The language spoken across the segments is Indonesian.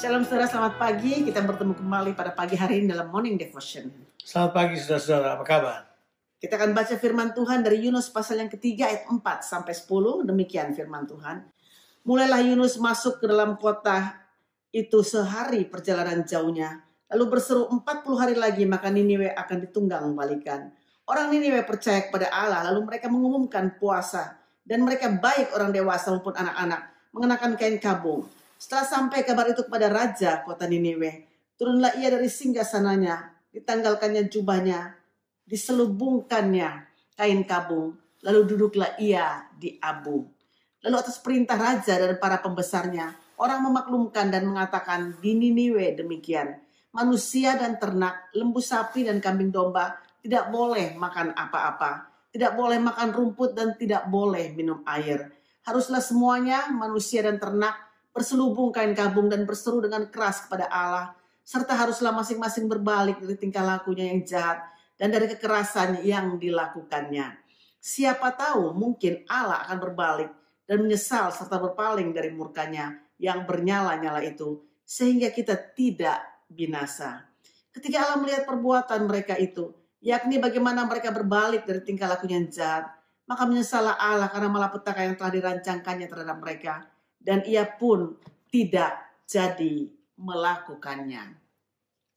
Shalom saudara, selamat pagi. Kita bertemu kembali pada pagi hari ini dalam Morning Devotion. Selamat pagi saudara-saudara, apa kabar? Kita akan baca firman Tuhan dari Yunus pasal yang ketiga ayat 4 sampai 10. Demikian firman Tuhan. Mulailah Yunus masuk ke dalam kota itu sehari perjalanan jauhnya. Lalu berseru 40 hari lagi maka Niniwe akan ditunggang balikan. Orang Niniwe percaya kepada Allah, lalu mereka mengumumkan puasa. Dan mereka baik orang dewasa maupun anak-anak mengenakan kain kabung. Setelah sampai kabar itu kepada raja kota Niniwe, turunlah ia dari singgasananya, ditanggalkannya jubahnya, diselubungkannya kain kabung, lalu duduklah ia di abu. Lalu atas perintah raja dan para pembesarnya, orang memaklumkan dan mengatakan di Niniwe demikian, manusia dan ternak, lembu sapi dan kambing domba tidak boleh makan apa-apa, tidak boleh makan rumput dan tidak boleh minum air. Haruslah semuanya, manusia dan ternak, berselubung kain kabung dan berseru dengan keras kepada Allah, serta haruslah masing-masing berbalik dari tingkah lakunya yang jahat dan dari kekerasan yang dilakukannya. Siapa tahu mungkin Allah akan berbalik dan menyesal serta berpaling dari murkanya yang bernyala-nyala itu, sehingga kita tidak binasa. Ketika Allah melihat perbuatan mereka itu, yakni bagaimana mereka berbalik dari tingkah lakunya yang jahat, maka menyesallah Allah karena malapetaka yang telah dirancangkannya terhadap mereka, dan ia pun tidak jadi melakukannya.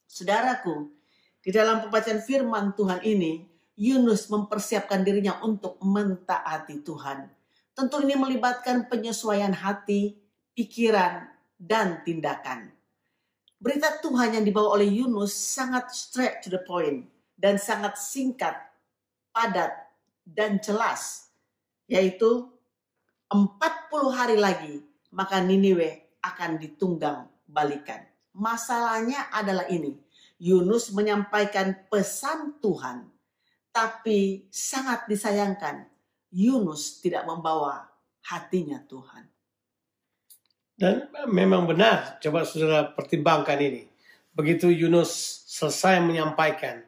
Saudaraku, di dalam pembacaan firman Tuhan ini, Yunus mempersiapkan dirinya untuk mentaati Tuhan. Tentu ini melibatkan penyesuaian hati, pikiran, dan tindakan. Berita Tuhan yang dibawa oleh Yunus sangat straight to the point dan sangat singkat, padat, dan jelas, yaitu 40 hari lagi maka Niniwe akan ditunggang balikan. Masalahnya adalah ini, Yunus menyampaikan pesan Tuhan, tapi sangat disayangkan Yunus tidak membawa hatinya Tuhan. Dan memang benar, coba saudara pertimbangkan ini. Begitu Yunus selesai menyampaikan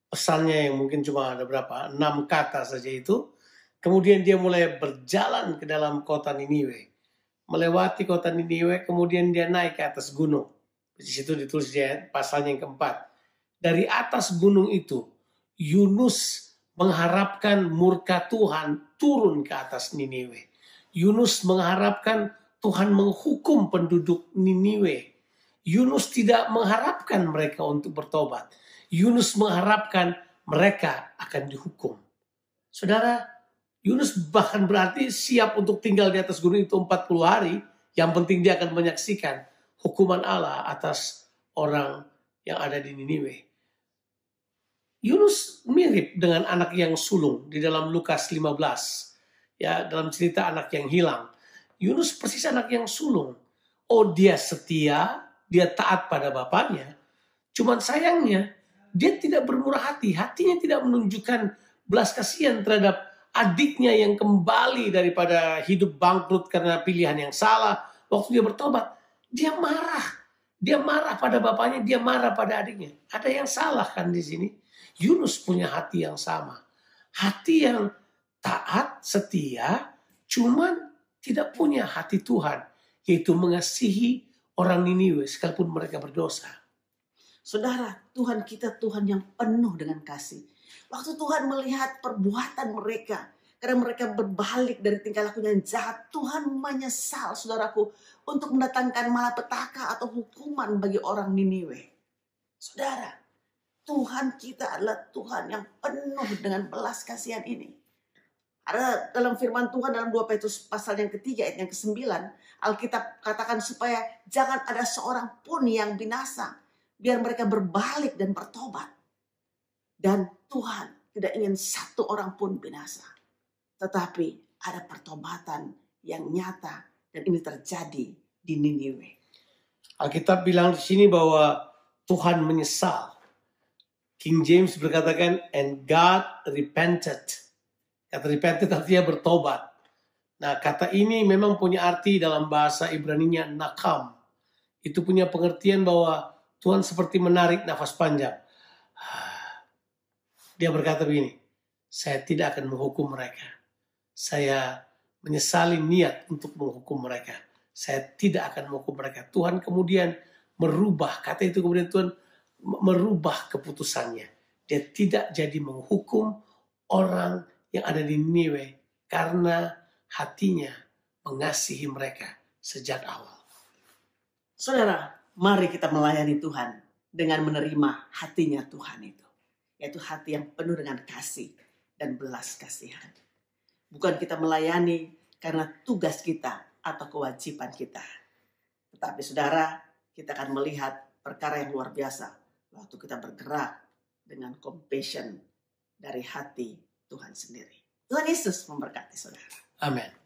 pesannya yang mungkin cuma ada berapa, 6 kata saja itu, kemudian dia mulai berjalan ke dalam kota Niniwe. Melewati kota Niniwe, kemudian dia naik ke atas gunung. Di situ ditulis di pasalnya yang keempat. Dari atas gunung itu, Yunus mengharapkan murka Tuhan turun ke atas Niniwe. Yunus mengharapkan Tuhan menghukum penduduk Niniwe. Yunus tidak mengharapkan mereka untuk bertobat. Yunus mengharapkan mereka akan dihukum. Saudara, Yunus bahkan berarti siap untuk tinggal di atas gunung itu 40 hari. Yang penting dia akan menyaksikan hukuman Allah atas orang yang ada di Niniwe. Yunus mirip dengan anak yang sulung di dalam Lukas 15. Ya, dalam cerita anak yang hilang. Yunus persis anak yang sulung. Oh, dia setia, dia taat pada bapaknya. Cuman sayangnya, dia tidak bermurah hati. Hatinya tidak menunjukkan belas kasihan terhadap adiknya yang kembali daripada hidup bangkrut karena pilihan yang salah. Waktu dia bertobat, dia marah. Dia marah pada bapaknya, dia marah pada adiknya. Ada yang salah kan di sini? Yunus punya hati yang sama. Hati yang taat, setia, cuman tidak punya hati Tuhan. Yaitu mengasihi orang Niniwe sekalipun mereka berdosa. Saudara, Tuhan kita Tuhan yang penuh dengan kasih. Waktu Tuhan melihat perbuatan mereka, karena mereka berbalik dari tingkah lakunya yang jahat, Tuhan menyesal, saudaraku, untuk mendatangkan malapetaka atau hukuman bagi orang Niniwe. Saudara, Tuhan kita adalah Tuhan yang penuh dengan belas kasihan ini. Ada dalam firman Tuhan dalam 2 Petrus pasal yang ketiga ayat yang ke-9, Alkitab katakan supaya jangan ada seorang pun yang binasa, biar mereka berbalik dan bertobat. Dan Tuhan tidak ingin satu orang pun binasa. Tetapi ada pertobatan yang nyata dan ini terjadi di Niniwe. Alkitab bilang di sini bahwa Tuhan menyesal. King James berkatakan, and God repented. Kata repented artinya bertobat. Nah, kata ini memang punya arti dalam bahasa Ibraninya nakam. Itu punya pengertian bahwa Tuhan seperti menarik nafas panjang. Dia berkata begini, saya tidak akan menghukum mereka. Saya menyesali niat untuk menghukum mereka. Saya tidak akan menghukum mereka. Tuhan kemudian merubah. Kata itu kemudian Tuhan merubah keputusannya. Dia tidak jadi menghukum orang yang ada di Niniwe karena hatinya mengasihi mereka sejak awal. Saudara, mari kita melayani Tuhan dengan menerima hatinya Tuhan itu. Yaitu hati yang penuh dengan kasih dan belas kasihan. Bukan kita melayani karena tugas kita atau kewajiban kita. Tetapi saudara, kita akan melihat perkara yang luar biasa waktu kita bergerak dengan compassion dari hati Tuhan sendiri. Tuhan Yesus memberkati saudara. Amin.